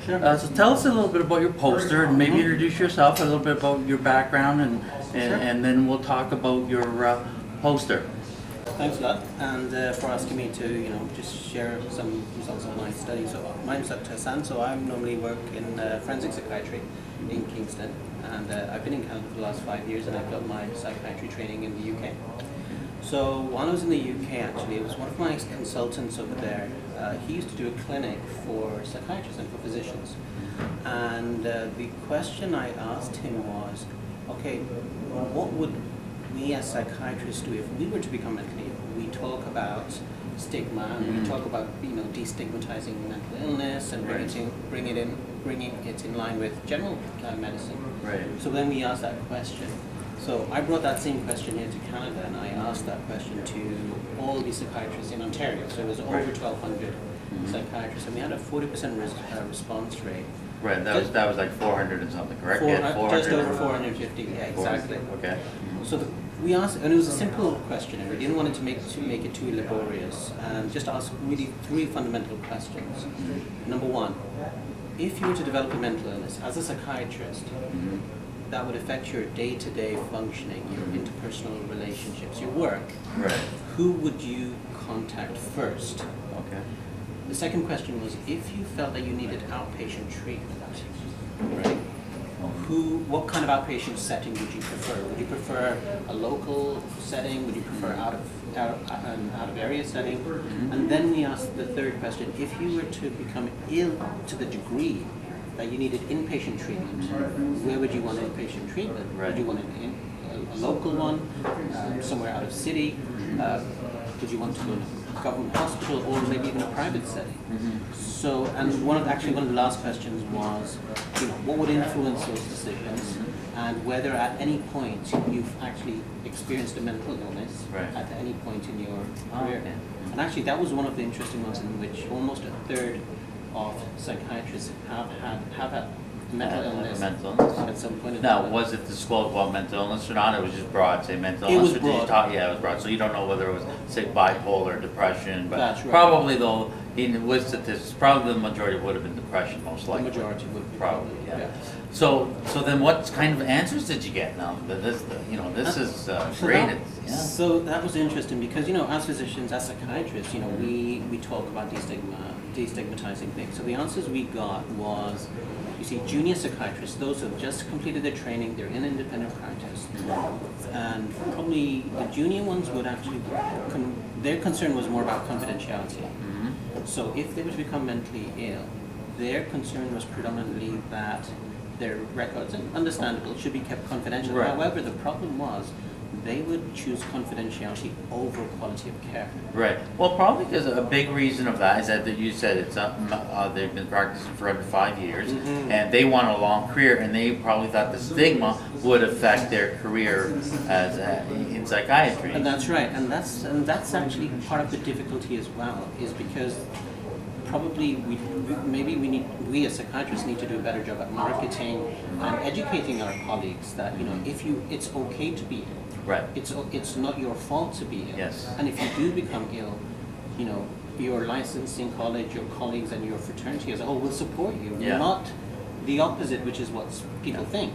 Sure. So tell us a little bit about your poster and maybe introduce yourself, a little bit about your background, and then we'll talk about your poster. Thanks a lot, and for asking me to, just share some results of my study. So my name is Dr. Hassan. So I normally work in forensic psychiatry in Kingston, and I've been in Canada for the last 5 years, and I've got my psychiatry training in the UK. So while I was in the UK, actually, it was one of my consultants over there. He used to do a clinic for psychiatrists and for physicians, and the question I asked him was, okay, what would we as psychiatrists do if we were to become mentally ill? We talk about stigma, and we talk about destigmatizing mental illness and bringing it in line with general medicine. Right. So then we asked that question. So I brought that same question here to Canada, and I asked that question to all the psychiatrists in Ontario. So it was over 1,200 psychiatrists, and we had a 40% response rate. Right, that was like 400 and something, correct? Just over 450, yeah, exactly. Okay. So we asked, and it was a simple question, and we didn't want it to make it too laborious, and just ask really 3 fundamental questions. Number 1, if you were to develop a mental illness as a psychiatrist, that would affect your day-to-day functioning, your interpersonal relationships, your work. Right. Who would you contact first? Okay. The second question was, if you felt that you needed outpatient treatment, right? What kind of outpatient setting would you prefer? Would you prefer a local setting? Would you prefer an out of area setting? And then we asked the third question: if you were to become ill to the degree that you needed inpatient treatment, where would you want inpatient treatment? Right. Would you want a local one, somewhere out of city? Would you want to go to a government hospital, or maybe even a private setting? So, and one of the last questions was, what would influence those decisions, and whether at any point you've actually experienced a mental illness at any point in your career. Okay. And actually, that was one of the interesting ones in which almost a third of psychiatrists have had mental illness at some point in Now, time. was it disclosed about mental illness or not? It was just broad, say mental It illness? was Or did you broad. yeah, it was broad. So you don't know whether it was, say, bipolar, depression, but That's right. probably though, with statistics, probably the majority would have been depression, most The likely. majority would be Probably, yeah. So then what kind of answers did you get now? This is great. So that was interesting because, as physicians, as psychiatrists, we talk about destigmatizing things. So the answers we got was, you see, junior psychiatrists, those who have just completed their training, they're in independent practice, and probably the junior ones would actually, their concern was more about confidentiality. So if they were to become mentally ill, their concern was predominantly that their records, and understandable, should be kept confidential. Right. However, the problem was they would choose confidentiality over quality of care. Right. Well, probably because a big reason of that is that you said it's they've been practicing for under 5 years, and they want a long career, and they probably thought the stigma would affect their career as in psychiatry. And that's right, and that's actually part of the difficulty as well, is because probably we as psychiatrists need to do a better job at marketing and educating our colleagues that it's okay to be ill. Right. It's not your fault to be ill. Yes. And if you do become ill, your licensing college, your colleagues, and your fraternity as a whole will support you. Yeah. Not the opposite, which is what people think.